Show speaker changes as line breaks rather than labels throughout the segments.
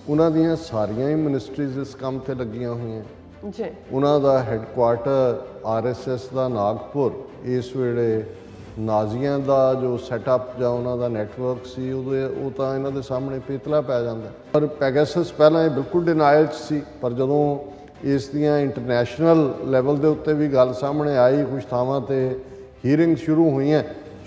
ਉਹਨਾਂ ਦੀਆਂ ਸਾਰੀਆਂ ਹੀ ਮਿਨਿਸਟਰੀਜ਼ ਇਸ ਕੰਮ ਤੇ ਲੱਗੀਆਂ ਹੋਈਆਂ
ਜੀ।
ਉਹਨਾਂ ਦਾ ਹੈੱਡਕੁਆਰਟਰ RSS ਦਾ ਨਾਗਪੁਰ ਇਸ ਵੇਲੇ ਨਾਜ਼ੀਆਂ ਦਾ ਜੋ ਸੈਟਅਪ ਜਾਂ ਉਹਨਾਂ ਦਾ ਨੈਟਵਰਕ ਸੀ ਉਹ ਤਾਂ ਇਹਨਾਂ ਦੇ ਸਾਹਮਣੇ ਪੇਤਲਾ ਪੈ ਜਾਂਦਾ। ਪਰ ਪੈਗਾਸਸ ਪਹਿਲਾਂ ਇਹ ਬਿਲਕੁਲ ਡਿਨਾਇਲ 'ਚ ਸੀ, ਪਰ ਜਦੋਂ ਇਸ ਦੀਆਂ ਇੰਟਰਨੈਸ਼ਨਲ ਲੈਵਲ ਦੇ ਉੱਤੇ ਵੀ ਗੱਲ ਸਾਹਮਣੇ ਆਈ, ਕੁਝ ਥਾਵਾਂ 'ਤੇ ਹੀਅਰਿੰਗ ਸ਼ੁਰੂ ਹੋਈਆਂ,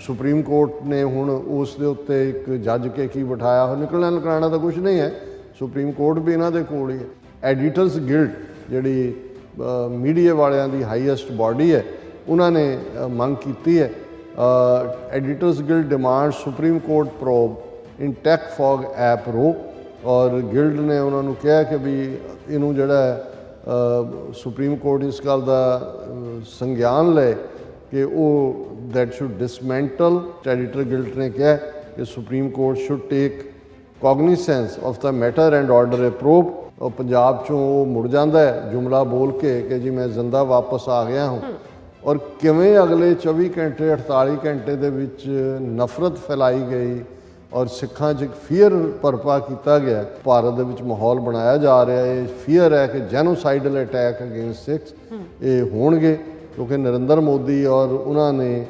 ਸੁਪਰੀਮ ਕੋਰਟ ਨੇ ਹੁਣ ਉਸ ਦੇ ਉੱਤੇ ਇੱਕ ਜੱਜ ਕੇ ਕੀ ਬਿਠਾਇਆ ਹੋ, ਨਿਕਲਣਾ ਤਾਂ ਕੁਝ ਨਹੀਂ ਹੈ, ਸੁਪਰੀਮ ਕੋਰਟ ਵੀ ਇਹਨਾਂ ਦੇ ਕੋਲ ਹੀ ਹੈ। ਐਡੀਟਰਸ ਗਿਲਡ ਜਿਹੜੀ ਮੀਡੀਆ ਵਾਲਿਆਂ ਦੀ ਹਾਈਐਸਟ ਬਾਡੀ ਹੈ, ਉਹਨਾਂ ਨੇ ਮੰਗ ਕੀਤੀ ਹੈ, editors guild demand supreme court probe in tech fog app row, ਔਰ ਗਿਲਡ ਨੇ ਉਹਨਾਂ ਨੂੰ ਕਿਹਾ ਕਿ ਵੀ ਇਹਨੂੰ ਜਿਹੜਾ ਸੁਪਰੀਮ ਕੋਰਟ ਇਸ ਗੱਲ ਦਾ ਸੰਗਿਆਨ ਲਏ ਕਿ ਉਹ that should dismantle, editor guild ਨੇ ਕਿਹਾ ਕਿ supreme court should take cognizance of the matter and order a probe। ਉਹ ਪੰਜਾਬ 'ਚੋਂ ਉਹ ਮੁੜ ਜਾਂਦਾ ਹੈ ਜੁਮਲਾ ਬੋਲ ਕੇ ਕਿ ਜੀ ਮੈਂ ਜ਼ਿੰਦਾ ਵਾਪਸ ਆ ਗਿਆ ਹਾਂ, ਔਰ ਕਿਵੇਂ ਅਗਲੇ 24 ਘੰਟੇ 48 ਘੰਟੇ ਦੇ ਵਿੱਚ ਨਫ਼ਰਤ ਫੈਲਾਈ ਗਈ ਔਰ ਸਿੱਖਾਂ 'ਚ ਇੱਕ ਫੀਅਰ ਭਰਪਾ ਕੀਤਾ ਗਿਆ। ਭਾਰਤ ਦੇ ਵਿੱਚ ਮਾਹੌਲ ਬਣਾਇਆ ਜਾ ਰਿਹਾ ਹੈ, ਫੀਅਰ ਹੈ ਕਿ ਜੈਨੋਸਾਈਡਲ ਅਟੈਕ ਅਗੇਂਸਟ ਸਿੱਖਸ ਇਹ ਹੋਣਗੇ, ਕਿਉਂਕਿ ਨਰਿੰਦਰ ਮੋਦੀ ਔਰ ਉਹਨਾਂ ਨੇ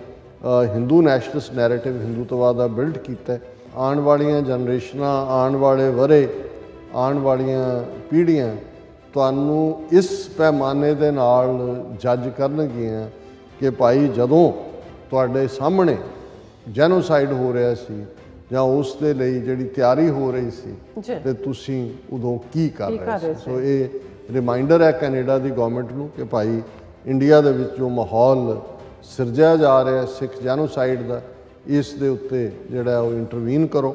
ਹਿੰਦੂ ਨੈਸ਼ਨਲਿਸਟ ਨੈਰੇਟਿਵ ਹਿੰਦੂਤਵਾ ਦਾ ਬਿਲਡ ਕੀਤਾ। ਆਉਣ ਵਾਲੀਆਂ ਜਨਰੇਸ਼ਨਾਂ, ਆਉਣ ਵਾਲੇ ਵਰ੍ਹੇ, ਆਉਣ ਵਾਲੀਆਂ ਪੀੜ੍ਹੀਆਂ ਤੁਹਾਨੂੰ ਇਸ ਪੈਮਾਨੇ ਦੇ ਨਾਲ ਜੱਜ ਕਰਨਗੀਆਂ ਕਿ ਭਾਈ ਜਦੋਂ ਤੁਹਾਡੇ ਸਾਹਮਣੇ ਜੈਨੋਸਾਈਡ ਹੋ ਰਿਹਾ ਸੀ ਜਾਂ ਉਸ ਦੇ ਲਈ ਜਿਹੜੀ ਤਿਆਰੀ ਹੋ ਰਹੀ ਸੀ ਤੇ ਤੁਸੀਂ ਉਦੋਂ ਕੀ ਕਰ ਰਹੇ ਸੀ। ਸੋ ਇਹ ਰਿਮਾਈਂਡਰ ਹੈ ਕੈਨੇਡਾ ਦੀ ਗਵਰਨਮੈਂਟ ਨੂੰ ਕਿ ਭਾਈ ਇੰਡੀਆ ਦੇ ਵਿੱਚ ਜੋ ਮਾਹੌਲ ਸਿਰਜਿਆ ਜਾ ਰਿਹਾ ਸਿੱਖ ਜੈਨੋਸਾਈਡ ਦਾ, ਇਸ ਦੇ ਉੱਤੇ ਜਿਹੜਾ ਉਹ ਇੰਟਰਵੀਨ ਕਰੋ।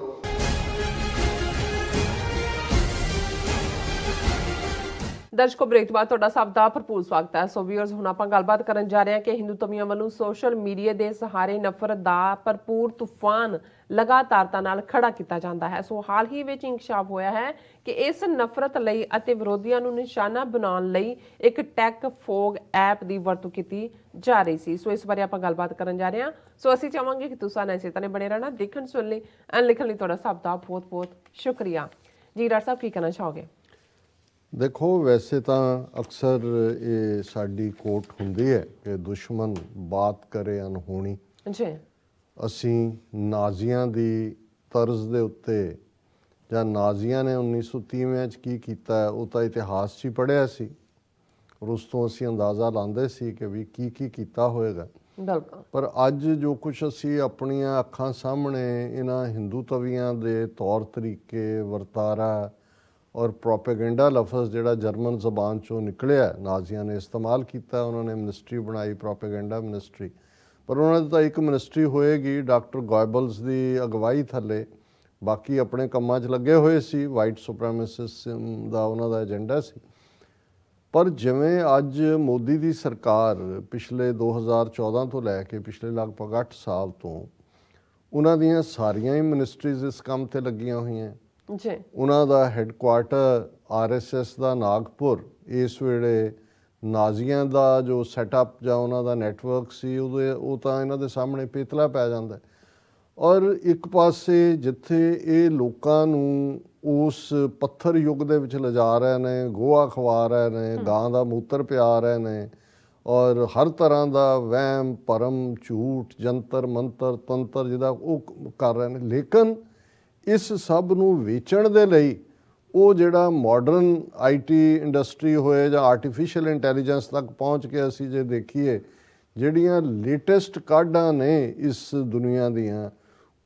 ਦਰਸ਼ਕੋ, ਬ੍ਰੇਕ ਤੋਂ ਬਾਅਦ ਤੁਹਾਡਾ ਸਭ ਦਾ ਭਰਪੂਰ ਸਵਾਗਤ ਹੈ। ਸੋ ਵੀਅਰਸ, ਹੁਣ ਆਪਾਂ ਗੱਲਬਾਤ ਕਰਨ ਜਾ ਰਹੇ ਹਾਂ ਕਿ ਹਿੰਦੂ ਧਵੀਆਂ ਵੱਲੋਂ ਸੋਸ਼ਲ ਮੀਡੀਆ ਦੇ ਸਹਾਰੇ ਨਫ਼ਰਤ ਦਾ ਭਰਪੂਰ ਤੂਫਾਨ ਲਗਾਤਾਰਤਾ ਨਾਲ ਖੜਾ ਕੀਤਾ ਜਾਂਦਾ ਹੈ। ਸੋ ਹਾਲ ਹੀ ਵਿੱਚ ਇੰਕਸ਼ਾਫ ਹੋਇਆ ਹੈ ਕਿ ਇਸ ਨਫ਼ਰਤ ਲਈ ਅਤੇ ਵਿਰੋਧੀਆਂ ਨੂੰ ਨਿਸ਼ਾਨਾ ਬਣਾਉਣ ਲਈ ਇੱਕ ਟੈਕ ਫੋਗ ਐਪ ਦੀ ਵਰਤੋਂ ਕੀਤੀ ਜਾ ਰਹੀ ਸੀ। ਸੋ ਇਸ ਬਾਰੇ ਆਪਾਂ ਗੱਲਬਾਤ ਕਰਨ ਜਾ ਰਹੇ ਹਾਂ। ਸੋ ਅਸੀਂ ਚਾਹਾਂਗੇ ਕਿ ਤੁਸੀਂ ਇਸੇ ਤਰ੍ਹਾਂ ਬਣੇ ਰਹਿਣਾ, ਦੇਖਣ ਸੁਣਨ ਲਈ ਐਂਡ ਲਿਖਣ ਲਈ ਤੁਹਾਡਾ ਸਭ ਦਾ ਬਹੁਤ ਬਹੁਤ ਸ਼ੁਕਰੀਆ ਜੀ। ਡਾਕਟਰ ਸਾਹਿਬ, ਕੀ ਕਹਿਣਾ ਚਾਹੋਗੇ?
ਦੇਖੋ, ਵੈਸੇ ਤਾਂ ਅਕਸਰ ਇਹ ਸਾਡੀ ਕੋਟ ਹੁੰਦੀ ਹੈ ਕਿ ਦੁਸ਼ਮਣ ਬਾਤ ਕਰੇ ਅਨਹੋਣੀ।
ਜੀ। ਅਸੀਂ
ਨਾਜ਼ੀਆਂ ਦੀ ਤਰਜ਼ ਦੇ ਉੱਤੇ ਜਾਂ ਨਾਜ਼ੀਆਂ ਨੇ 1930 'ਚ ਕੀ ਕੀਤਾ ਉਹ ਤਾਂ ਇਤਿਹਾਸ 'ਚ ਹੀ ਪੜ੍ਹਿਆ ਸੀ, ਔਰ ਉਸ ਤੋਂ ਅਸੀਂ ਅੰਦਾਜ਼ਾ ਲਾਉਂਦੇ ਸੀ ਕਿ ਵੀ ਕੀ ਕੀਤਾ ਹੋਏਗਾ।
ਬਿਲਕੁਲ।
ਪਰ ਅੱਜ ਜੋ ਕੁਛ ਅਸੀਂ ਆਪਣੀਆਂ ਅੱਖਾਂ ਸਾਹਮਣੇ ਇਹਨਾਂ ਹਿੰਦੂ ਤਵੀਆਂ ਦੇ ਤੌਰ ਤਰੀਕੇ, ਵਰਤਾਰਾ ਔਰ ਪ੍ਰੋਪੇਗੈਂਡਾ ਲਫ਼ਜ਼ ਜਿਹੜਾ ਜਰਮਨ ਜ਼ਬਾਨ 'ਚੋਂ ਨਿਕਲਿਆ, ਨਾਜ਼ੀਆਂ ਨੇ ਇਸਤੇਮਾਲ ਕੀਤਾ। ਉਹਨਾਂ ਨੇ ਮਿਨਿਸਟਰੀ ਬਣਾਈ, ਪ੍ਰੋਪੇਗੈਂਡਾ ਮਿਨਿਸਟਰੀ, ਪਰ ਉਹਨਾਂ ਦੀ ਤਾਂ ਇੱਕ ਮਿਨਿਸਟਰੀ ਹੋਏਗੀ ਡਾਕਟਰ ਗੋਇਬਲਸ ਦੀ ਅਗਵਾਈ ਥੱਲੇ, ਬਾਕੀ ਆਪਣੇ ਕੰਮਾਂ 'ਚ ਲੱਗੇ ਹੋਏ ਸੀ। ਵਾਈਟ ਸੁਪਰੈਮੇਸਿਜ਼ਮ ਦਾ ਉਹਨਾਂ ਦਾ ਏਜੰਡਾ ਸੀ। ਪਰ ਜਿਵੇਂ ਅੱਜ ਮੋਦੀ ਦੀ ਸਰਕਾਰ ਪਿਛਲੇ 2014 ਤੋਂ ਲੈ ਕੇ ਪਿਛਲੇ ਲਗਭਗ 8 ਸਾਲ ਤੋਂ ਉਹਨਾਂ ਦੀਆਂ ਸਾਰੀਆਂ ਹੀ ਮਿਨਿਸਟਰੀਜ਼ ਇਸ ਕੰਮ 'ਤੇ ਲੱਗੀਆਂ ਹੋਈਆਂ
ਜੀ। ਉਹਨਾਂ
ਦਾ ਹੈੱਡਕੁਆਰਟਰ RSS ਦਾ ਨਾਗਪੁਰ ਇਸ ਵੇਲੇ ਨਾਜ਼ੀਆਂ ਦਾ ਜੋ ਸੈਟਅਪ ਜਾਂ ਉਹਨਾਂ ਦਾ ਨੈਟਵਰਕ ਸੀ ਉਹ ਤਾਂ ਇਹਨਾਂ ਦੇ ਸਾਹਮਣੇ ਪੇਤਲਾ ਪੈ ਜਾਂਦਾ। ਔਰ ਇੱਕ ਪਾਸੇ ਜਿੱਥੇ ਇਹ ਲੋਕਾਂ ਨੂੰ ਉਸ ਪੱਥਰ ਯੁੱਗ ਦੇ ਵਿੱਚ ਲਿਜਾ ਰਹੇ ਨੇ, ਗੋਹਾ ਖਵਾ ਰਹੇ ਨੇ, ਗਾਂ ਦਾ ਮੂਤਰ ਪਿਆ ਰਹੇ ਨੇ, ਔਰ ਹਰ ਤਰ੍ਹਾਂ ਦਾ ਵਹਿਮ ਭਰਮ, ਝੂਠ, ਜੰਤਰ ਮੰਤਰ, ਤੰਤਰ ਜਿਹਦਾ ਉਹ ਕਰ ਰਹੇ ਨੇ, ਲੇਕਿਨ ਇਸ ਸਭ ਨੂੰ ਵੇਚਣ ਦੇ ਲਈ ਉਹ ਜਿਹੜਾ ਮਾਡਰਨ IT ਇੰਡਸਟਰੀ ਹੋਏ ਜਾਂ ਆਰਟੀਫਿਸ਼ੀਅਲ ਇੰਟੈਲੀਜੈਂਸ ਤੱਕ ਪਹੁੰਚ ਕੇ ਅਸੀਂ ਜੇ ਦੇਖੀਏ, ਜਿਹੜੀਆਂ ਲੇਟੈਸਟ ਕਾਢਾਂ ਨੇ ਇਸ ਦੁਨੀਆ ਦੀਆਂ,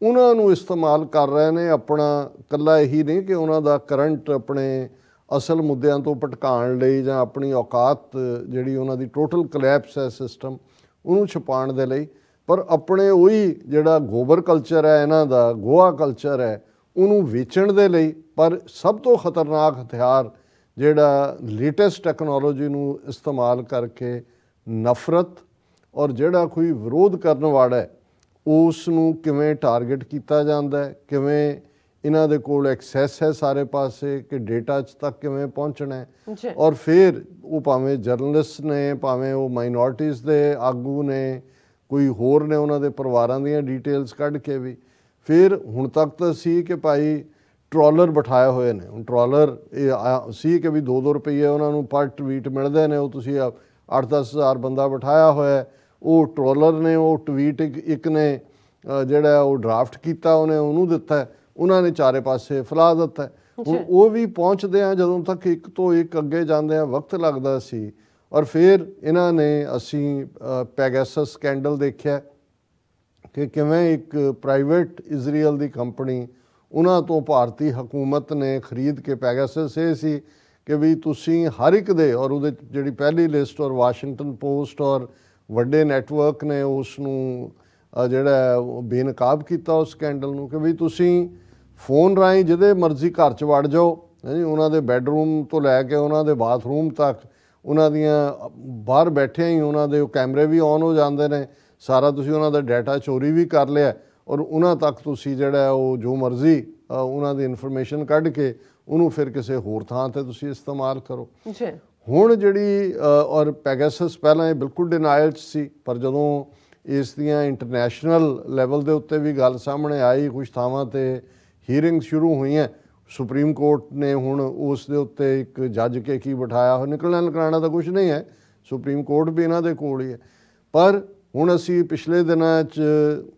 ਉਹਨਾਂ ਨੂੰ ਇਸਤੇਮਾਲ ਕਰ ਰਹੇ ਨੇ। ਆਪਣਾ ਇਕੱਲਾ ਇਹੀ ਨਹੀਂ ਕਿ ਉਹਨਾਂ ਦਾ ਕਰੰਟ ਆਪਣੇ ਅਸਲ ਮੁੱਦਿਆਂ ਤੋਂ ਭਟਕਾਉਣ ਲਈ ਜਾਂ ਆਪਣੀ ਔਕਾਤ ਜਿਹੜੀ ਉਹਨਾਂ ਦੀ ਟੋਟਲ ਕਲੈਪਸ ਹੈ ਸਿਸਟਮ, ਉਹਨੂੰ ਛੁਪਾਉਣ ਦੇ ਲਈ, ਪਰ ਆਪਣੇ ਉਹੀ ਜਿਹੜਾ ਗੋਬਰ ਕਲਚਰ ਹੈ, ਇਹਨਾਂ ਦਾ ਗੋਹਾ ਕਲਚਰ ਹੈ, ਉਹਨੂੰ ਵੇਚਣ ਦੇ ਲਈ। ਪਰ ਸਭ ਤੋਂ ਖਤਰਨਾਕ ਹਥਿਆਰ ਜਿਹੜਾ ਲੇਟੈਸਟ ਟੈਕਨੋਲੋਜੀ ਨੂੰ ਇਸਤੇਮਾਲ ਕਰਕੇ ਨਫ਼ਰਤ ਔਰ ਜਿਹੜਾ ਕੋਈ ਵਿਰੋਧ ਕਰਨ ਵਾਲਾ ਹੈ ਉਸ ਨੂੰ ਕਿਵੇਂ ਟਾਰਗੇਟ ਕੀਤਾ ਜਾਂਦਾ ਹੈ, ਕਿਵੇਂ ਇਹਨਾਂ ਦੇ ਕੋਲ ਐਕਸੈਸ ਹੈ ਸਾਰੇ ਪਾਸੇ ਕਿ ਡੇਟਾ 'ਚ ਤੱਕ ਕਿਵੇਂ ਪਹੁੰਚਣਾ ਹੈ। ਔਰ ਫਿਰ ਉਹ ਭਾਵੇਂ ਜਰਨਲਿਸਟ ਨੇ, ਭਾਵੇਂ ਉਹ ਮਾਈਨੋਰਟੀਜ਼ ਦੇ ਆਗੂ ਨੇ, ਕੋਈ ਹੋਰ ਨੇ, ਉਹਨਾਂ ਦੇ ਪਰਿਵਾਰਾਂ ਦੀਆਂ ਡਿਟੇਲਸ ਕੱਢ ਕੇ ਵੀ ਫਿਰ ਹੁਣ ਤੱਕ ਤਾਂ ਸੀ ਕਿ ਭਾਈ ਟਰੋਲਰ ਬਿਠਾਏ ਹੋਏ ਨੇ। ਹੁਣ ਟਰੋਲਰ ਇਹ ਸੀ ਕਿ ਵੀ 2-2 ਰੁਪਈਏ ਉਹਨਾਂ ਨੂੰ ਪਰ ਟਵੀਟ ਮਿਲਦੇ ਨੇ, ਉਹ ਤੁਸੀਂ 8-10 ਹਜ਼ਾਰ ਬੰਦਾ ਬਿਠਾਇਆ ਹੋਇਆ, ਉਹ ਟਰੋਲਰ ਨੇ ਉਹ ਟਵੀਟ ਇੱਕ ਨੇ ਜਿਹੜਾ ਉਹ ਡਰਾਫਟ ਕੀਤਾ, ਉਹਨੇ ਉਹਨੂੰ ਦਿੱਤਾ, ਉਹਨਾਂ ਨੇ ਚਾਰੇ ਪਾਸੇ ਫੈਲਾ ਦਿੱਤਾ। ਹੁਣ ਉਹ ਵੀ ਪਹੁੰਚਦੇ ਆ ਜਦੋਂ ਤੱਕ ਇੱਕ ਤੋਂ ਇੱਕ ਅੱਗੇ ਜਾਂਦੇ ਆ ਵਕਤ ਲੱਗਦਾ ਸੀ। ਔਰ ਫਿਰ ਇਹਨਾਂ ਨੇ ਅਸੀਂ ਪੈਗਾਸਸ ਸਕੈਂਡਲ ਦੇਖਿਆ ਕਿ ਕਿਵੇਂ ਇੱਕ ਪ੍ਰਾਈਵੇਟ ਇਜ਼ਰਾਈਲ ਦੀ ਕੰਪਨੀ, ਉਹਨਾਂ ਤੋਂ ਭਾਰਤੀ ਹਕੂਮਤ ਨੇ ਖਰੀਦ ਕੇ, ਪੈਗਾਸਸ ਇਹ ਸੀ ਕਿ ਵੀ ਤੁਸੀਂ ਹਰ ਇੱਕ ਦੇ, ਔਰ ਉਹਦੇ ਜਿਹੜੀ ਪਹਿਲੀ ਲਿਸਟ ਔਰ ਵਾਸ਼ਿੰਗਟਨ ਪੋਸਟ ਔਰ ਵੱਡੇ ਨੈਟਵਰਕ ਨੇ ਉਸ ਨੂੰ ਜਿਹੜਾ ਬੇਨਕਾਬ ਕੀਤਾ ਉਸ ਸਕੈਂਡਲ ਨੂੰ, ਕਿ ਵੀ ਤੁਸੀਂ ਫੋਨ ਰਾਹੀਂ ਜਿਹਦੇ ਮਰਜ਼ੀ ਘਰ 'ਚ ਵੜ ਜਾਓ, ਉਹਨਾਂ ਦੇ ਬੈਡਰੂਮ ਤੋਂ ਲੈ ਕੇ ਉਹਨਾਂ ਦੇ ਬਾਥਰੂਮ ਤੱਕ, ਉਹਨਾਂ ਦੀਆਂ ਬਾਹਰ ਬੈਠਿਆਂ ਹੀ ਉਹਨਾਂ ਦੇ ਕੈਮਰੇ ਵੀ ਔਨ ਹੋ ਜਾਂਦੇ ਨੇ, ਸਾਰਾ ਤੁਸੀਂ ਉਹਨਾਂ ਦਾ ਡਾਟਾ ਚੋਰੀ ਵੀ ਕਰ ਲਿਆ, ਔਰ ਉਹਨਾਂ ਤੱਕ ਤੁਸੀਂ ਜਿਹੜਾ ਉਹ ਜੋ ਮਰਜ਼ੀ ਉਹਨਾਂ ਦੀ ਇਨਫੋਰਮੇਸ਼ਨ ਕੱਢ ਕੇ ਉਹਨੂੰ ਫਿਰ ਕਿਸੇ ਹੋਰ ਥਾਂ 'ਤੇ ਤੁਸੀਂ ਇਸਤੇਮਾਲ ਕਰੋ। ਹੁਣ ਜਿਹੜੀ ਔਰ ਪੈਗਾਸਸ ਪਹਿਲਾਂ ਇਹ ਬਿਲਕੁਲ ਡਿਨਾਇਲ 'ਚ ਸੀ, ਪਰ ਜਦੋਂ ਇਸ ਦੀਆਂ ਇੰਟਰਨੈਸ਼ਨਲ ਲੈਵਲ ਦੇ ਉੱਤੇ ਵੀ ਗੱਲ ਸਾਹਮਣੇ ਆਈ, ਕੁਛ ਥਾਵਾਂ 'ਤੇ ਹੀਅਰਿੰਗ ਸ਼ੁਰੂ ਹੋਈਆਂ, ਸੁਪਰੀਮ ਕੋਰਟ ਨੇ ਹੁਣ ਉਸ ਦੇ ਉੱਤੇ ਇੱਕ ਜੱਜ ਕੇ ਕੀ ਬਿਠਾਇਆ, ਨਿਕਲਣਾ ਤਾਂ ਕੁਛ ਨਹੀਂ ਹੈ, ਸੁਪਰੀਮ ਕੋਰਟ ਵੀ ਇਹਨਾਂ ਦੇ ਕੋਲ ਹੀ ਹੈ। ਪਰ ਹੁਣ ਅਸੀਂ ਪਿਛਲੇ ਦਿਨਾਂ 'ਚ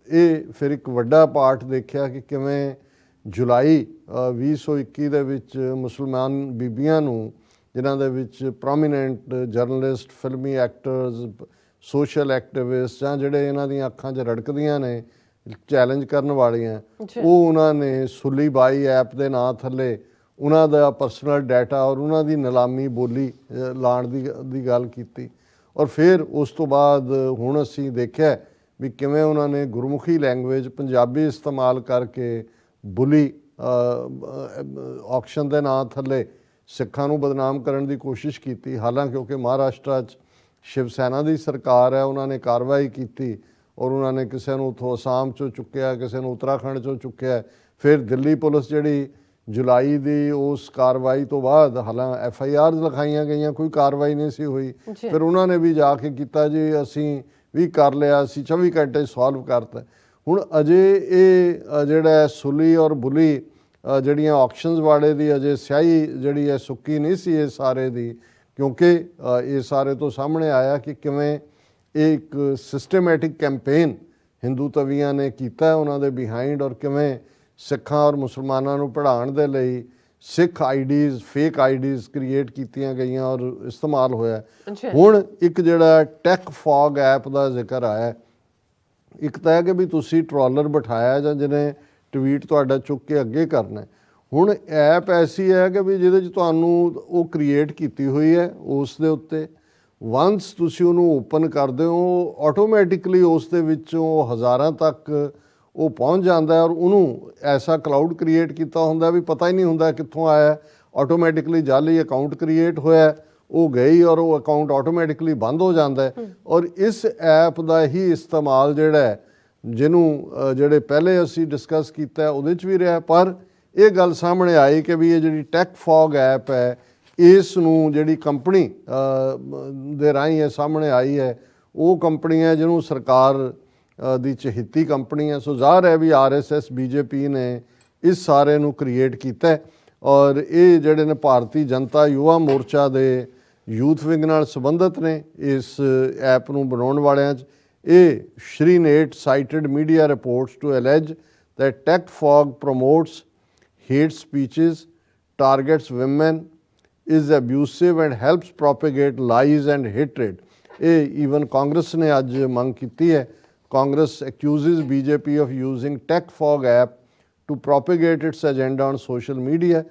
ਇਹ ਫਿਰ ਇੱਕ ਵੱਡਾ ਪਾਰਟ ਦੇਖਿਆ ਕਿ ਕਿਵੇਂ ਜੁਲਾਈ 2021 ਦੇ ਵਿੱਚ ਮੁਸਲਮਾਨ ਬੀਬੀਆਂ ਨੂੰ, ਜਿਨ੍ਹਾਂ ਦੇ ਵਿੱਚ ਪ੍ਰੋਮੀਨੈਂਟ ਜਰਨਲਿਸਟ, ਫਿਲਮੀ ਐਕਟਰਸ, ਸੋਸ਼ਲ ਐਕਟਿਵਿਸਟ ਜਾਂ ਜਿਹੜੇ ਇਹਨਾਂ ਦੀਆਂ ਅੱਖਾਂ 'ਚ ਰੜਕਦੀਆਂ ਨੇ ਚੈਲੰਜ ਕਰਨ ਵਾਲੀਆਂ, ਉਹ ਉਹਨਾਂ ਨੇ ਸੁਲੀ ਬਾਈ ਐਪ ਦੇ ਨਾਂ ਥੱਲੇ ਉਹਨਾਂ ਦਾ ਪਰਸਨਲ ਡਾਟਾ ਔਰ ਉਹਨਾਂ ਦੀ ਨਿਲਾਮੀ ਬੋਲੀ ਲਾਉਣ ਦੀ ਗੱਲ ਕੀਤੀ। ਔਰ ਫਿਰ ਉਸ ਤੋਂ ਬਾਅਦ ਹੁਣ ਅਸੀਂ ਦੇਖਿਆ ਵੀ ਕਿਵੇਂ ਉਹਨਾਂ ਨੇ ਗੁਰਮੁਖੀ ਲੈਂਗੁਏਜ ਪੰਜਾਬੀ ਇਸਤੇਮਾਲ ਕਰਕੇ ਬੁਲੀ ਆਕਸ਼ਨ ਦੇ ਨਾਂ ਥੱਲੇ ਸਿੱਖਾਂ ਨੂੰ ਬਦਨਾਮ ਕਰਨ ਦੀ ਕੋਸ਼ਿਸ਼ ਕੀਤੀ। ਹਾਲਾਂਕਿ ਕਿਉਂਕਿ ਮਹਾਰਾਸ਼ਟਰ 'ਚ ਸ਼ਿਵ ਸੈਨਾ ਦੀ ਸਰਕਾਰ ਹੈ, ਉਹਨਾਂ ਨੇ ਕਾਰਵਾਈ ਕੀਤੀ ਔਰ ਉਹਨਾਂ ਨੇ ਕਿਸੇ ਨੂੰ ਉੱਥੋਂ ਅਸਾਮ 'ਚੋਂ ਚੁੱਕਿਆ, ਕਿਸੇ ਨੂੰ ਉੱਤਰਾਖੰਡ 'ਚੋਂ ਚੁੱਕਿਆ। ਫਿਰ ਦਿੱਲੀ ਪੁਲਿਸ ਜਿਹੜੀ ਜੁਲਾਈ ਦੀ ਉਸ ਕਾਰਵਾਈ ਤੋਂ ਬਾਅਦ, ਹਾਲਾਂਕਿ FIRs ਲਿਖਾਈਆਂ ਗਈਆਂ, ਕੋਈ ਕਾਰਵਾਈ ਨਹੀਂ ਸੀ ਹੋਈ, ਫਿਰ ਉਹਨਾਂ ਨੇ ਵੀ ਜਾ ਕੇ ਕੀਤਾ ਜੀ ਅਸੀਂ ਵੀ ਕਰ ਲਿਆ, ਅਸੀਂ 24 ਘੰਟੇ ਸੋਲਵ ਕਰਤਾ। ਹੁਣ ਅਜੇ ਇਹ ਜਿਹੜਾ ਸੁਲੀ ਔਰ ਬੁਲੀ ਜਿਹੜੀਆਂ ਆਕਸ਼ਨਸ ਵਾਲੇ ਦੀ ਅਜੇ ਸਿਆਹੀ ਜਿਹੜੀ ਹੈ ਸੁੱਕੀ ਨਹੀਂ ਸੀ ਇਹ ਸਾਰੇ ਦੀ, ਕਿਉਂਕਿ ਇਹ ਸਾਰੇ ਤੋਂ ਸਾਹਮਣੇ ਆਇਆ ਕਿ ਕਿਵੇਂ ਇਹ ਇੱਕ ਸਿਸਟਮੈਟਿਕ ਕੈਂਪੇਨ ਹਿੰਦੂ ਤਵੀਆਂ ਨੇ ਕੀਤਾ ਉਹਨਾਂ ਦੇ ਬਿਹਾਈਂਡ, ਔਰ ਕਿਵੇਂ ਸਿੱਖਾਂ ਔਰ ਮੁਸਲਮਾਨਾਂ ਨੂੰ ਪੜ੍ਹਾਉਣ ਦੇ ਲਈ ਸਿੱਖ ਆਈਡੀਜ਼, ਫੇਕ ਆਈਡੀਜ਼ ਕ੍ਰੀਏਟ ਕੀਤੀਆਂ ਗਈਆਂ ਔਰ ਇਸਤੇਮਾਲ ਹੋਇਆ। ਹੁਣ ਇੱਕ ਜਿਹੜਾ ਟੈਕ ਫੌਗ ਐਪ ਦਾ ਜ਼ਿਕਰ ਆਇਆ, ਇੱਕ ਤਾਂ ਹੈ ਕਿ ਵੀ ਤੁਸੀਂ ਟਰੋਲਰ ਬਿਠਾਇਆ ਜਾਂ ਜਿਹਨੇ ਟਵੀਟ ਤੁਹਾਡਾ ਚੁੱਕ ਕੇ ਅੱਗੇ ਕਰਨਾ। ਹੁਣ ਐਪ ਐਸੀ ਹੈ ਕਿ ਵੀ ਜਿਹਦੇ 'ਚ ਤੁਹਾਨੂੰ ਉਹ ਕ੍ਰੀਏਟ ਕੀਤੀ ਹੋਈ ਹੈ, ਉਸ ਦੇ ਉੱਤੇ ਵੰਸ ਤੁਸੀਂ ਉਹਨੂੰ ਓਪਨ ਕਰਦੇ ਹੋ, ਆਟੋਮੈਟਿਕਲੀ ਉਸ ਦੇ ਵਿੱਚੋਂ ਹਜ਼ਾਰਾਂ ਤੱਕ ਉਹ ਪਹੁੰਚ ਜਾਂਦਾ, ਔਰ ਉਹਨੂੰ ਐਸਾ ਕਲਾਊਡ ਕ੍ਰੀਏਟ ਕੀਤਾ ਹੁੰਦਾ ਵੀ ਪਤਾ ਹੀ ਨਹੀਂ ਹੁੰਦਾ ਕਿੱਥੋਂ ਆਇਆ। ਆਟੋਮੈਟਿਕਲੀ ਜਾਲੀ ਅਕਾਊਂਟ ਕ੍ਰੀਏਟ ਹੋਇਆ, ਉਹ ਗਈ ਔਰ ਉਹ ਅਕਾਊਂਟ ਆਟੋਮੈਟਿਕਲੀ ਬੰਦ ਹੋ ਜਾਂਦਾ ਹੈ। ਔਰ ਇਸ ਐਪ ਦਾ ਹੀ ਇਸਤੇਮਾਲ ਜਿਹੜਾ ਹੈ, ਜਿਹਨੂੰ ਜਿਹੜੇ ਪਹਿਲੇ ਅਸੀਂ ਡਿਸਕਸ ਕੀਤਾ ਉਹਦੇ 'ਚ ਵੀ ਰਿਹਾ, ਪਰ ਇਹ ਗੱਲ ਸਾਹਮਣੇ ਆਈ ਕਿ ਵੀ ਇਹ ਜਿਹੜੀ ਟੈਕ ਫੌਗ ਐਪ ਹੈ, ਇਸ ਨੂੰ ਜਿਹੜੀ ਕੰਪਨੀ ਦੇ ਰਾਹੀਂ ਇਹ ਸਾਹਮਣੇ ਆਈ ਹੈ, ਉਹ ਕੰਪਨੀ ਹੈ ਜਿਹਨੂੰ ਸਰਕਾਰ ਦੀ ਚਹੇਤੀ ਕੰਪਨੀ ਹੈ। ਸੋ ਜ਼ਾਹਰ ਹੈ ਵੀ RSS BJP ਨੇ ਇਸ ਸਾਰੇ ਨੂੰ ਕ੍ਰੀਏਟ ਕੀਤਾ, ਔਰ ਇਹ ਜਿਹੜੇ ਨੇ ਭਾਰਤੀ ਜਨਤਾ ਯੁਵਾ ਮੋਰਚਾ ਦੇ ਯੂਥ ਵਿੰਗ ਨਾਲ ਸੰਬੰਧਿਤ ਨੇ। ਇਸ ਐਪ ਨੂੰ ਬਣਾਉਣ ਵਾਲਿਆਂ 'ਚ ਇਹ Shrinate cited media reports to allege that tech fog promotes hate speeches, targets women, is abusive and helps propagate lies and hatred. ਇਹ ਈਵਨ ਕਾਂਗਰਸ ਨੇ ਅੱਜ ਮੰਗ ਕੀਤੀ ਹੈ। Congress accuses BJP of using tech fog app to propagate its agenda on social media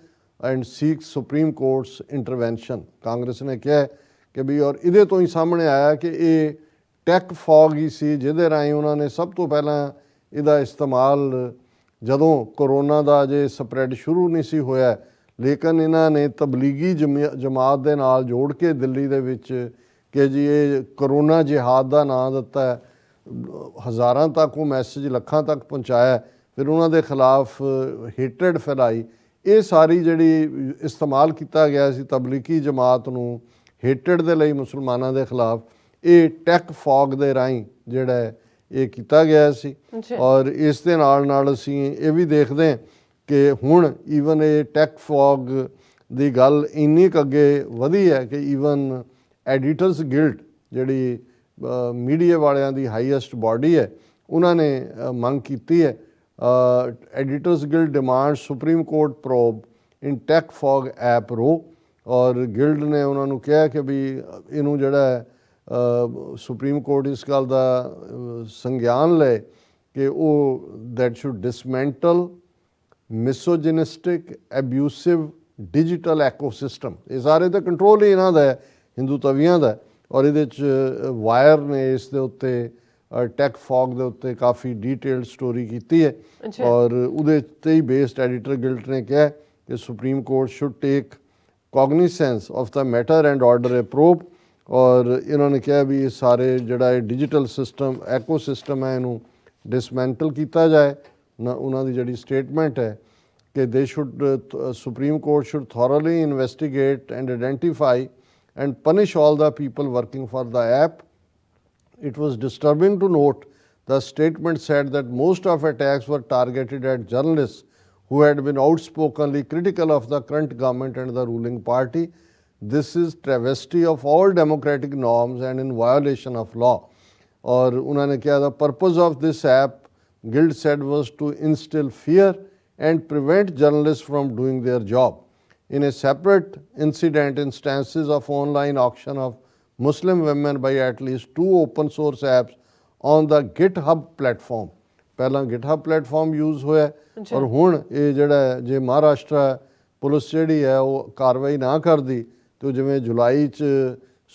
and seeks Supreme Court's intervention. Congress ਨੇ ਕਿਹਾ ਕਿ ਵੀ, ਔਰ ਇਹਦੇ ਤੋਂ ਹੀ ਸਾਹਮਣੇ ਆਇਆ ਕਿ ਇਹ ਟੈਕ ਫੌਗ ਹੀ ਸੀ ਜਿਹਦੇ ਰਾਹੀਂ ਉਹਨਾਂ ਨੇ ਸਭ ਤੋਂ ਪਹਿਲਾਂ ਇਹਦਾ ਇਸਤੇਮਾਲ, ਜਦੋਂ ਕਰੋਨਾ ਦਾ ਅਜੇ ਸਪਰੈਡ ਸ਼ੁਰੂ ਨਹੀਂ ਸੀ ਹੋਇਆ, ਲੇਕਿਨ ਇਹਨਾਂ ਨੇ ਤਬਲੀਗੀ ਜਮਾਤ ਦੇ ਨਾਲ ਜੋੜ ਕੇ ਦਿੱਲੀ ਦੇ ਵਿੱਚ ਕਿ ਜੀ ਇਹ ਕਰੋਨਾ ਜਿਹਾਦ ਦਾ ਨਾਂ ਦਿੱਤਾ, ਹਜ਼ਾਰਾਂ ਤੱਕ ਉਹ ਮੈਸੇਜ ਲੱਖਾਂ ਤੱਕ ਪਹੁੰਚਾਇਆ, ਫਿਰ ਉਹਨਾਂ ਦੇ ਖਿਲਾਫ ਹੇਟਰਡ ਫੈਲਾਈ। ਇਹ ਸਾਰੀ ਜਿਹੜੀ ਇਸਤੇਮਾਲ ਕੀਤਾ ਗਿਆ ਸੀ ਤਬਲੀਗੀ ਜਮਾਤ ਨੂੰ ਹੇਟਰਡ ਦੇ ਲਈ ਮੁਸਲਮਾਨਾਂ ਦੇ ਖਿਲਾਫ, ਇਹ ਟੈਕ ਫੌਗ ਦੇ ਰਾਹੀਂ ਜਿਹੜਾ ਇਹ ਕੀਤਾ ਗਿਆ ਸੀ। ਔਰ ਇਸ ਦੇ ਨਾਲ ਨਾਲ ਅਸੀਂ ਇਹ ਵੀ ਦੇਖਦੇ ਹਾਂ कि हुण ईवन ये टैक फॉग ਦੀ ਗੱਲ ਇੰਨੀ ਕੁ ਅੱਗੇ ਵਧੀ ਹੈ ਕਿ ਈਵਨ ਐਡੀਟਰਸ ਗਿਲਡ ਜਿਹੜੀ ਮੀਡੀਆ ਵਾਲਿਆਂ ਦੀ ਹਾਈਐਸਟ ਬਾਡੀ ਹੈ ਉਹਨਾਂ ਨੇ ਮੰਗ ਕੀਤੀ ਹੈ editors guild demand supreme court probe in tech fog app row ਔਰ ਗਿਲਡ ਨੇ ਉਹਨਾਂ ਨੂੰ ਕਿਹਾ ਕਿ ਵੀ ਇਹਨੂੰ ਜਿਹੜਾ ਹੈ ਸੁਪਰੀਮ ਕੋਰਟ ਇਸ ਗੱਲ ਦਾ ਸੰਗਿਆਨ ਲਏ ਕਿ ਉਹ that should dismantle misogynistic abusive digital ecosystem ਇਹ ਸਾਰੇ ਤਾਂ ਕੰਟਰੋਲ ਹੀ ਇਹਨਾਂ ਦਾ ਹੈ ਹਿੰਦੂ ਤਵੀਆਂ ਦਾ ਔਰ ਇਹਦੇ 'ਚ ਵਾਇਰ ਨੇ ਇਸ ਦੇ ਉੱਤੇ ਟੈਕ ਫੌਗ ਦੇ ਉੱਤੇ ਕਾਫੀ ਡੀਟੇਲਡ ਸਟੋਰੀ ਕੀਤੀ ਹੈ ਔਰ ਉਹਦੇ 'ਤੇ ਹੀ ਬੇਸਡ ਐਡੀਟਰ ਗਿਲਡ ਨੇ ਕਿਹਾ ਕਿ supreme court should take cognisance of the matter and order a probe ਔਰ ਇਹਨਾਂ ਨੇ ਕਿਹਾ ਵੀ ਇਹ ਸਾਰੇ ਜਿਹੜਾ ਇਹ ਡਿਜੀਟਲ ਸਿਸਟਮ ਐਕੋਸਿਸਟਮ ਹੈ ਇਹਨੂੰ ਡਿਸਮੈਂਟਲ ਕੀਤਾ ਜਾਏ ਉਹਨਾਂ ਦੀ ਜਿਹੜੀ ਸਟੇਟਮੈਂਟ ਹੈ कि they should Supreme Court should thoroughly investigate and identify and punish all the people working for the app. It was disturbing to note the statement said that most of attacks were targeted at journalists who had been outspokenly critical of the current government and the ruling party. This is travesty of all democratic norms and in violation of law. और उन्होंने कहा the purpose of this app, Guild said, was to instill fear and prevent journalists from doing their job. In a separate incident, instances of online auction of Muslim women by at least 2 open source apps on the GitHub platform. ਪਹਿਲਾਂ GitHub platform use ਹੋਇਆ ਔਰ ਹੁਣ ਇਹ ਜਿਹੜਾ ਜੇ Maharashtra police ਜਿਹੜੀ ਹੈ ਉਹ ਕਾਰਵਾਈ ਨਾ ਕਰਦੀ ਤੇ ਜਿਵੇਂ ਜੁਲਾਈ 'ਚ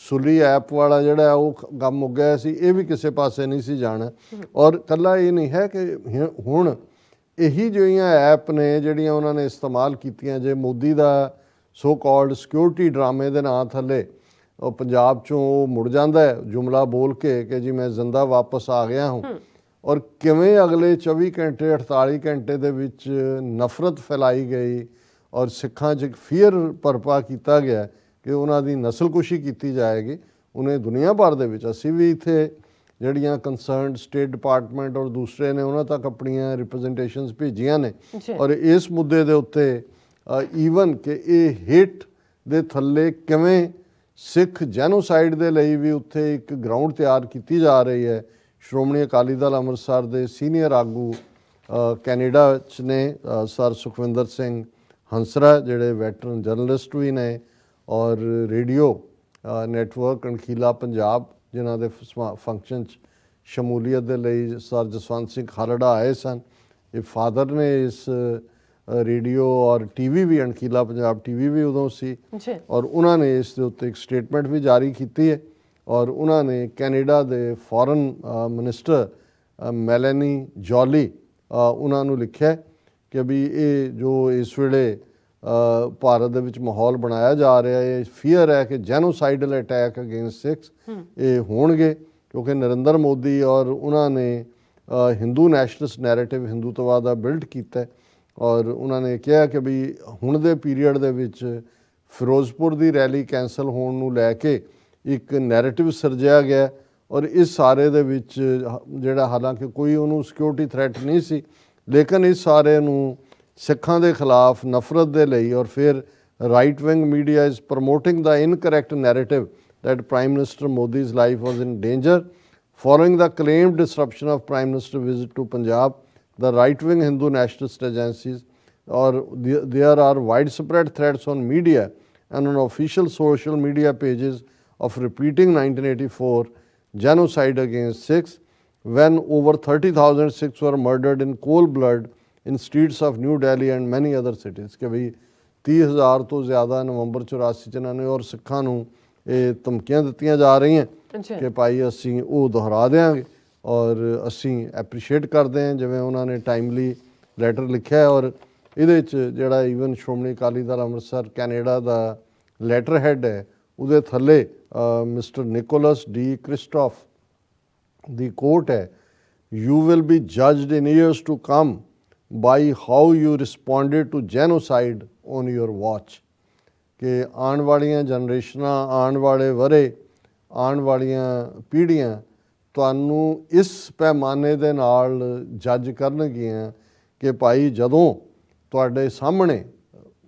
ਸੁਲੀ ਐਪ ਵਾਲਾ ਜਿਹੜਾ ਉਹ ਕੰਮ ਮੁੱਕ ਗਿਆ ਸੀ ਇਹ ਵੀ ਕਿਸੇ ਪਾਸੇ ਨਹੀਂ ਸੀ ਜਾਣਾ ਔਰ ਇਕੱਲਾ ਇਹ ਨਹੀਂ ਹੈ ਕਿ ਹੁਣ ਇਹੀ ਜਿਹੜੀਆਂ ਐਪ ਨੇ ਜਿਹੜੀਆਂ ਉਹਨਾਂ ਨੇ ਇਸਤੇਮਾਲ ਕੀਤੀਆਂ ਜੇ ਮੋਦੀ ਦਾ ਸੋ ਕਾਲਡ ਸਿਕਿਉਰਿਟੀ ਡਰਾਮੇ ਦੇ ਨਾਂ ਥੱਲੇ ਉਹ ਪੰਜਾਬ 'ਚੋਂ ਉਹ ਮੁੜ ਜਾਂਦਾ ਹੈ ਜੁਮਲਾ ਬੋਲ ਕੇ ਕਿ ਜੀ ਮੈਂ ਜ਼ਿੰਦਾ ਵਾਪਸ ਆ ਗਿਆ ਹਾਂ ਔਰ ਕਿਵੇਂ ਅਗਲੇ 24 ਘੰਟੇ 48 ਘੰਟੇ ਦੇ ਵਿੱਚ ਨਫ਼ਰਤ ਫੈਲਾਈ ਗਈ ਔਰ ਸਿੱਖਾਂ 'ਚ ਫੀਅਰ ਭਰਪਾ ਕੀਤਾ ਗਿਆ ਕਿ ਉਹਨਾਂ ਦੀ ਨਸਲਕੁਸ਼ੀ ਕੀਤੀ ਜਾਏਗੀ ਉਹਨੇ ਦੁਨੀਆ ਭਰ ਦੇ ਵਿੱਚ ਅਸੀਂ ਵੀ ਇੱਥੇ ਜਿਹੜੀਆਂ ਕੰਸਰਨਡ ਸਟੇਟ ਡਿਪਾਰਟਮੈਂਟ ਔਰ ਦੂਸਰੇ ਨੇ ਉਹਨਾਂ ਤੱਕ ਆਪਣੀਆਂ ਰਿਪਰੈਜ਼ੈਂਟੇਸ਼ਨਸ ਭੇਜੀਆਂ ਨੇ ਔਰ ਇਸ ਮੁੱਦੇ ਦੇ ਉੱਤੇ ਈਵਨ ਕਿ ਇਹ ਹਿੱਟ ਦੇ ਥੱਲੇ ਕਿਵੇਂ ਸਿੱਖ ਜੈਨੋਸਾਈਡ ਦੇ ਲਈ ਵੀ ਉੱਥੇ ਇੱਕ ਗਰਾਊਂਡ ਤਿਆਰ ਕੀਤੀ ਜਾ ਰਹੀ ਹੈ ਸ਼੍ਰੋਮਣੀ ਅਕਾਲੀ ਦਲ ਅੰਮ੍ਰਿਤਸਰ ਦੇ ਸੀਨੀਅਰ ਆਗੂ ਕੈਨੇਡਾ 'ਚ ਨੇ ਸਰ ਸੁਖਵਿੰਦਰ ਸਿੰਘ ਹੰਸਰਾ ਜਿਹੜੇ ਵੈਟਰਨ ਜਰਨਲਿਸਟ ਵੀ ਨੇ ਔਰ ਰੇਡੀਓ ਨੈਟਵਰਕ ਅਣਖੀਲਾ ਪੰਜਾਬ ਜਿਨ੍ਹਾਂ ਦੇ ਫੰਕਸ਼ਨ 'ਚ ਸ਼ਮੂਲੀਅਤ ਦੇ ਲਈ ਸਰ ਜਸਵੰਤ ਸਿੰਘ ਖਾਲੜਾ ਆਏ ਸਨ ਇਹ ਫਾਦਰ ਨੇ ਇਸ ਰੇਡੀਓ ਔਰ ਟੀਵੀ ਵੀ ਅਣਖੀਲਾ ਪੰਜਾਬ ਟੀਵੀ ਵੀ ਉਦੋਂ ਸੀ ਔਰ ਉਹਨਾਂ ਨੇ ਇਸ ਦੇ ਉੱਤੇ ਇੱਕ ਸਟੇਟਮੈਂਟ ਵੀ ਜਾਰੀ ਕੀਤੀ ਹੈ ਔਰ ਉਹਨਾਂ ਨੇ ਕੈਨੇਡਾ ਦੇ ਫੋਰਨ ਮਿਨਿਸਟਰ ਮੈਲਨੀ ਜੋਲੀ ਉਹਨਾਂ ਨੂੰ ਲਿਖਿਆ ਕਿ ਵੀ ਇਹ ਜੋ ਇਸ ਵੇਲੇ ਭਾਰਤ ਦੇ ਵਿੱਚ ਮਾਹੌਲ ਬਣਾਇਆ ਜਾ ਰਿਹਾ ਹੈ ਫੀਅਰ ਹੈ ਕਿ ਜੈਨੋਸਾਈਡਲ ਅਟੈਕ ਅਗੇਂਸਟ ਸਿੱਖਸ ਇਹ ਹੋਣਗੇ ਕਿਉਂਕਿ ਨਰਿੰਦਰ ਮੋਦੀ ਔਰ ਉਹਨਾਂ ਨੇ ਹਿੰਦੂ ਨੈਸ਼ਨਲਿਸਟ ਨੈਰੇਟਿਵ ਹਿੰਦੂਤਵਾਦ ਦਾ ਬਿਲਡ ਕੀਤਾ ਔਰ ਉਹਨਾਂ ਨੇ ਕਿਹਾ ਕਿ ਵੀ ਹੁਣ ਦੇ ਪੀਰੀਅਡ ਦੇ ਵਿੱਚ ਫਿਰੋਜ਼ਪੁਰ ਦੀ ਰੈਲੀ ਕੈਂਸਲ ਹੋਣ ਨੂੰ ਲੈ ਕੇ ਇੱਕ ਨੈਰੇਟਿਵ ਸਿਰਜਿਆ ਗਿਆ ਔਰ ਇਸ ਸਾਰੇ ਦੇ ਵਿੱਚ ਜਿਹੜਾ ਹਾਲਾਂਕਿ ਕੋਈ ਉਹਨੂੰ ਸਿਕਿਉਰਿਟੀ ਥ੍ਰੈਟ ਨਹੀਂ ਸੀ ਲੇਕਿਨ ਇਸ ਸਾਰੇ ਨੂੰ ਸਿੱਖਾਂ ਦੇ ਖਿਲਾਫ ਨਫ਼ਰਤ ਦੇ ਲਈ ਔਰ ਫਿਰ right wing media is promoting the incorrect narrative that Prime Minister Modi's life was in danger. Following the claimed disruption of Prime Minister's visit to Punjab, the right-wing Hindu nationalist agencies, or there are widespread threats on media and on official social media pages of repeating 1984 genocide against Sikhs, when over 30,000 Sikhs were murdered in cold blood in streets of New Delhi and many other cities. कि भाई 30,000 ਤੋਂ ਜ਼ਿਆਦਾ ਨਵੰਬਰ 84 ਚ ਇਹਨਾਂ ਨੇ ਔਰ ਸਿੱਖਾਂ ਨੂੰ ਇਹ ਧਮਕੀਆਂ ਦਿੱਤੀਆਂ ਜਾ ਰਹੀਆਂ ਕਿ ਭਾਈ ਅਸੀਂ ਉਹ ਦੁਹਰਾ ਦਿਆਂਗੇ ਔਰ ਅਸੀਂ ਐਪਰੀਸ਼ੀਏਟ ਕਰਦੇ ਹਾਂ ਜਿਵੇਂ ਉਹਨਾਂ ਨੇ ਟਾਈਮਲੀ ਲੈਟਰ ਲਿਖਿਆ ਔਰ ਇਹਦੇ 'ਚ ਜਿਹੜਾ ਈਵਨ ਸ਼੍ਰੋਮਣੀ ਅਕਾਲੀ ਦਲ ਅੰਮ੍ਰਿਤਸਰ ਕੈਨੇਡਾ ਦਾ ਲੈਟਰ ਹੈਡ ਹੈ ਉਹਦੇ ਥੱਲੇ ਮਿਸਟਰ ਨਿਕੋਲਸ ਡੀ ਕ੍ਰਿਸਟੋਫ ਦੀ ਕੋਟ ਹੈ you will be judged in years to come by how you responded to genocide on your watch ਕਿ ਆਉਣ ਵਾਲੀਆਂ ਜਨਰੇਸ਼ਨਾਂ ਆਉਣ ਵਾਲੇ ਵਰ੍ਹੇ ਆਉਣ ਵਾਲੀਆਂ ਪੀੜ੍ਹੀਆਂ ਤੁਹਾਨੂੰ ਇਸ ਪੈਮਾਨੇ ਦੇ ਨਾਲ ਜੱਜ ਕਰਨਗੀਆਂ ਕਿ ਭਾਈ ਜਦੋਂ ਤੁਹਾਡੇ ਸਾਹਮਣੇ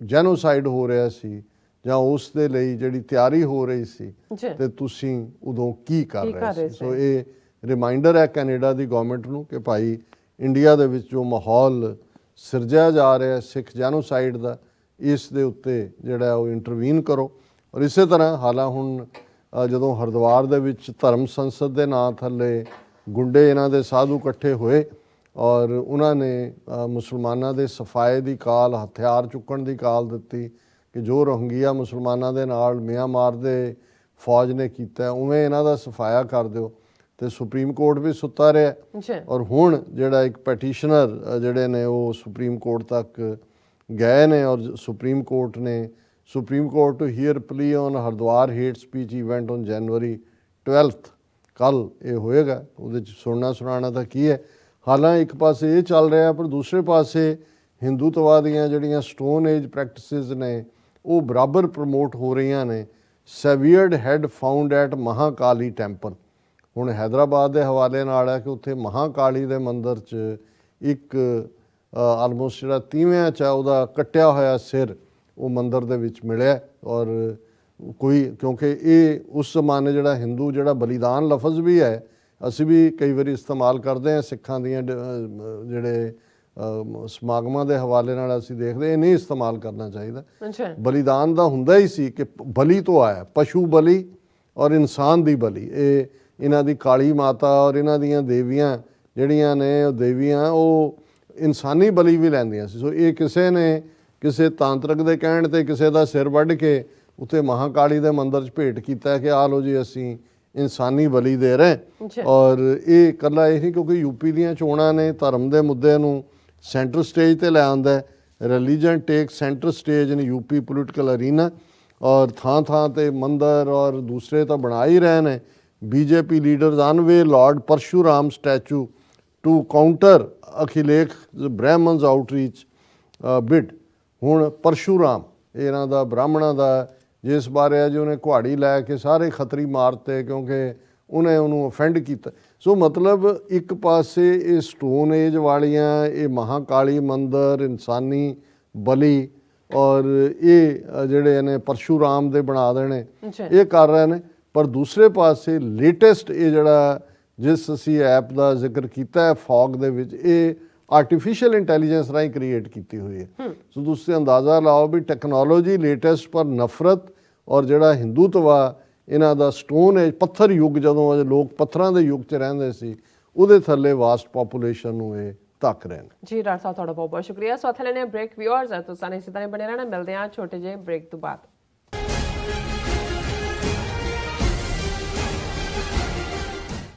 ਜੈਨੋਸਾਈਡ ਹੋ ਰਿਹਾ ਸੀ ਜਾਂ ਉਸ ਦੇ ਲਈ ਜਿਹੜੀ ਤਿਆਰੀ ਹੋ ਰਹੀ ਸੀ ਤੇ ਤੁਸੀਂ ਉਦੋਂ ਕੀ ਕਰ ਰਹੇ ਸੀ। ਸੋ ਇਹ ਰਿਮਾਈਂਡਰ ਹੈ ਕੈਨੇਡਾ ਦੀ ਗਵਰਨਮੈਂਟ ਨੂੰ ਕਿ ਭਾਈ ਇੰਡੀਆ ਦੇ ਵਿੱਚ ਜੋ ਮਾਹੌਲ ਸਿਰਜਿਆ ਜਾ ਰਿਹਾ ਸਿੱਖ ਜੈਨੋਸਾਈਡ ਦਾ, ਇਸ ਦੇ ਉੱਤੇ ਜਿਹੜਾ ਉਹ ਇੰਟਰਵੀਨ ਕਰੋ। ਔਰ ਇਸੇ ਤਰ੍ਹਾਂ ਹਾਲਾਂ ਹੁਣ ਜਦੋਂ ਹਰਿਦੁਆਰ ਦੇ ਵਿੱਚ ਧਰਮ ਸੰਸਦ ਦੇ ਨਾਂ ਥੱਲੇ ਗੁੰਡੇ ਇਹਨਾਂ ਦੇ ਸਾਧੂ ਇਕੱਠੇ ਹੋਏ ਔਰ ਉਹਨਾਂ ਨੇ ਮੁਸਲਮਾਨਾਂ ਦੇ ਸਫਾਏ ਦੀ ਕਾਲ, ਹਥਿਆਰ ਚੁੱਕਣ ਦੀ ਕਾਲ ਦਿੱਤੀ ਕਿ ਜੋ ਰੋਹਿੰਗਿਆ ਮੁਸਲਮਾਨਾਂ ਦੇ ਨਾਲ ਮਿਆਂਮਾਰ ਦੇ ਫੌਜ ਨੇ ਕੀਤਾ ਉਵੇਂ ਇਹਨਾਂ ਦਾ ਸਫਾਇਆ ਕਰ ਦਿਓ, ਤੇ ਸੁਪਰੀਮ ਕੋਰਟ ਵੀ ਸੁੱਤਾ ਰਿਹਾ। ਔਰ ਹੁਣ ਜਿਹੜਾ ਇੱਕ ਪੈਟੀਸ਼ਨਰ ਜਿਹੜੇ ਨੇ ਉਹ ਸੁਪਰੀਮ ਕੋਰਟ ਤੱਕ ਗਏ ਨੇ ਔਰ ਸੁਪਰੀਮ ਕੋਰਟ ਟੂ ਹੀਅਰ ਪਲੀ on Haridwar hate speech event on January 12th, ਕੱਲ੍ਹ ਇਹ ਹੋਏਗਾ। ਉਹਦੇ 'ਚ ਸੁਣਾਉਣਾ ਤਾਂ ਕੀ ਹੈ। ਹਾਲਾਂ ਇੱਕ ਪਾਸੇ ਇਹ ਚੱਲ ਰਿਹਾ ਪਰ ਦੂਸਰੇ ਪਾਸੇ ਹਿੰਦੂਤਵਾ ਦੀਆਂ ਜਿਹੜੀਆਂ ਸਟੋਨ ਏਜ ਪ੍ਰੈਕਟਿਸਿਸ ਨੇ ਉਹ ਬਰਾਬਰ ਪ੍ਰਮੋਟ ਹੋ ਰਹੀਆਂ ਨੇ। ਸੈਵੀਅਰਡ had found at Mahakali temple, ਹੁਣ ਹੈਦਰਾਬਾਦ ਦੇ ਹਵਾਲੇ ਨਾਲ ਹੈ ਕਿ ਉੱਥੇ ਮਹਾਕਾਲੀ ਦੇ ਮੰਦਿਰ 'ਚ ਇੱਕ ਆਲਮੋਸਟ ਜਿਹੜਾ 30ਵੇਂ 'ਚ ਉਹਦਾ ਕੱਟਿਆ ਹੋਇਆ ਸਿਰ ਉਹ ਮੰਦਿਰ ਦੇ ਵਿੱਚ ਮਿਲਿਆ। ਔਰ ਕੋਈ ਕਿਉਂਕਿ ਇਹ ਉਸ ਜ਼ਮਾਨੇ ਜਿਹੜਾ ਹਿੰਦੂ ਜਿਹੜਾ ਬਲੀਦਾਨ ਲਫ਼ਜ਼ ਵੀ ਹੈ ਅਸੀਂ ਵੀ ਕਈ ਵਾਰੀ ਇਸਤੇਮਾਲ ਕਰਦੇ ਹਾਂ ਸਿੱਖਾਂ ਦੀਆਂ ਜਿਹੜੇ ਸਮਾਗਮਾਂ ਦੇ ਹਵਾਲੇ ਨਾਲ ਅਸੀਂ ਦੇਖਦੇ ਇਹ ਨਹੀਂ ਇਸਤੇਮਾਲ ਕਰਨਾ ਚਾਹੀਦਾ। ਬਲੀਦਾਨ ਦਾ ਹੁੰਦਾ ਹੀ ਸੀ ਕਿ ਬਲੀ ਤੋਂ ਆਇਆ, ਪਸ਼ੂ ਬਲੀ ਔਰ ਇਨਸਾਨ ਦੀ ਬਲੀ। ਇਹ ਇਹਨਾਂ ਦੀ ਕਾਲੀ ਮਾਤਾ ਔਰ ਇਹਨਾਂ ਦੀਆਂ ਦੇਵੀਆਂ ਜਿਹੜੀਆਂ ਨੇ ਉਹ ਦੇਵੀਆਂ ਉਹ ਇਨਸਾਨੀ ਬਲੀ ਵੀ ਲੈਂਦੀਆਂ ਸੀ। ਸੋ ਇਹ ਕਿਸੇ ਨੇ ਕਿਸੇ ਤਾਂਤਰਿਕ ਦੇ ਕਹਿਣ 'ਤੇ ਕਿਸੇ ਦਾ ਸਿਰ ਵੱਢ ਕੇ ਉੱਥੇ ਮਹਾਕਾਲੀ ਦੇ ਮੰਦਿਰ 'ਚ ਭੇਟ ਕੀਤਾ ਕਿ ਆਹ ਲਓ ਜੀ ਅਸੀਂ ਇਨਸਾਨੀ ਬਲੀ ਦੇ ਰਹੇ। ਔਰ ਇਹ ਇਕੱਲਾ ਇਹ ਨਹੀਂ ਕਿਉਂਕਿ ਯੂਪੀ ਦੀਆਂ ਚੋਣਾਂ ਨੇ ਧਰਮ ਦੇ ਮੁੱਦੇ ਨੂੰ ਸੈਂਟਰ ਸਟੇਜ 'ਤੇ ਲੈ ਆਉਂਦਾ। ਰਿਲੀਜਨ ਟੇਕ ਸੈਂਟਰ ਸਟੇਜ ਇਨ ਯੂਪੀ ਪੋਲੀਟੀਕਲ ਅਰੀਨਾ ਔਰ ਥਾਂ 'ਤੇ ਮੰਦਿਰ ਔਰ ਦੂਸਰੇ ਤਾਂ ਬਣਾ ਹੀ ਰਹੇ ਨੇ। BJP leaders unveil lord Parshuram statue to counter Akhilesh Brahmins outreach bid. ਹੁਣ ਪਰਸ਼ੂਰਾਮ ਇਹਨਾਂ ਦਾ ਬ੍ਰਾਹਮਣਾਂ ਦਾ ਜਿਸ ਬਾਰੇ ਹੈ ਜੀ ਉਹਨੇ ਕੁਹਾੜੀ ਲੈ ਕੇ ਸਾਰੇ ਖੱਤਰੀ ਮਾਰਤੇ ਕਿਉਂਕਿ ਉਹਨੇ ਉਹਨੂੰ ਅਫੈਂਡ ਕੀਤਾ। ਸੋ ਮਤਲਬ ਇੱਕ ਪਾਸੇ ਇਹ ਸਟੋਨ ਏਜ ਵਾਲੀਆਂ ਇਹ ਮਹਾਕਾਲੀ ਮੰਦਰ ਇਨਸਾਨੀ ਬਲੀ ਔਰ ਇਹ ਜਿਹੜੇ ਨੇ ਪਰਸ਼ੂਰਾਮ ਦੇ ਬਣਾ ਦੇਣੇ ਇਹ ਕਰ ਰਹੇ ਨੇ, ਪਰ ਦੂਸਰੇ ਪਾਸੇ ਲੇਟੈਸਟ ਇਹ ਜਿਹੜਾ ਜਿਸ ਅਸੀਂ ਐਪ ਦਾ ਜ਼ਿਕਰ ਕੀਤਾ ਹੈ ਫੌਗ ਦੇ ਵਿੱਚ ਇਹ ਆਰਟੀਫਿਸ਼ੀਅਲ ਇੰਟੈਲੀਜੈਂਸ ਰਾਹੀਂ ਕ੍ਰੀਏਟ ਕੀਤੀ ਹੋਈ ਹੈ। ਸੋ ਤੁਸੀਂ ਅੰਦਾਜ਼ਾ ਲਾਓ ਵੀ ਟੈਕਨੋਲੋਜੀ ਲੇਟੈਸਟ ਪਰ ਨਫ਼ਰਤ ਔਰ ਜਿਹੜਾ ਹਿੰਦੂਤਵਾ ਇਹਨਾਂ ਦਾ ਸਟੋਨ ਏਜ ਪੱਥਰ ਯੁੱਗ ਜਦੋਂ ਅਜੇ ਲੋਕ ਪੱਥਰਾਂ ਦੇ ਯੁੱਗ 'ਚ ਰਹਿੰਦੇ ਸੀ ਉਹਦੇ ਥੱਲੇ ਵਾਸਟ ਪਾਪੂਲੇਸ਼ਨ ਨੂੰ ਇਹ ਧੱਕ ਰਹੇ ਨੇ।
ਜੀ ਡਾਕਟਰ ਸਾਹਿਬ ਤੁਹਾਡਾ ਬਹੁਤ ਬਹੁਤ ਸ਼ੁਕਰੀਆ। ਸੋ ਇੱਥੇ ਲੈਣੇ ਬ੍ਰੇਕ। ਵਿਊਅਰਸ ਤੁਸੀਂ ਇਸੇ ਤਰ੍ਹਾਂ ਬਣੇ ਰਹਿਣਾ, ਮਿਲਦੇ ਹਾਂ ਛੋਟੇ ਜਿਹੇ ਬ੍ਰੇਕ ਤੋਂ ਬਾਅਦ।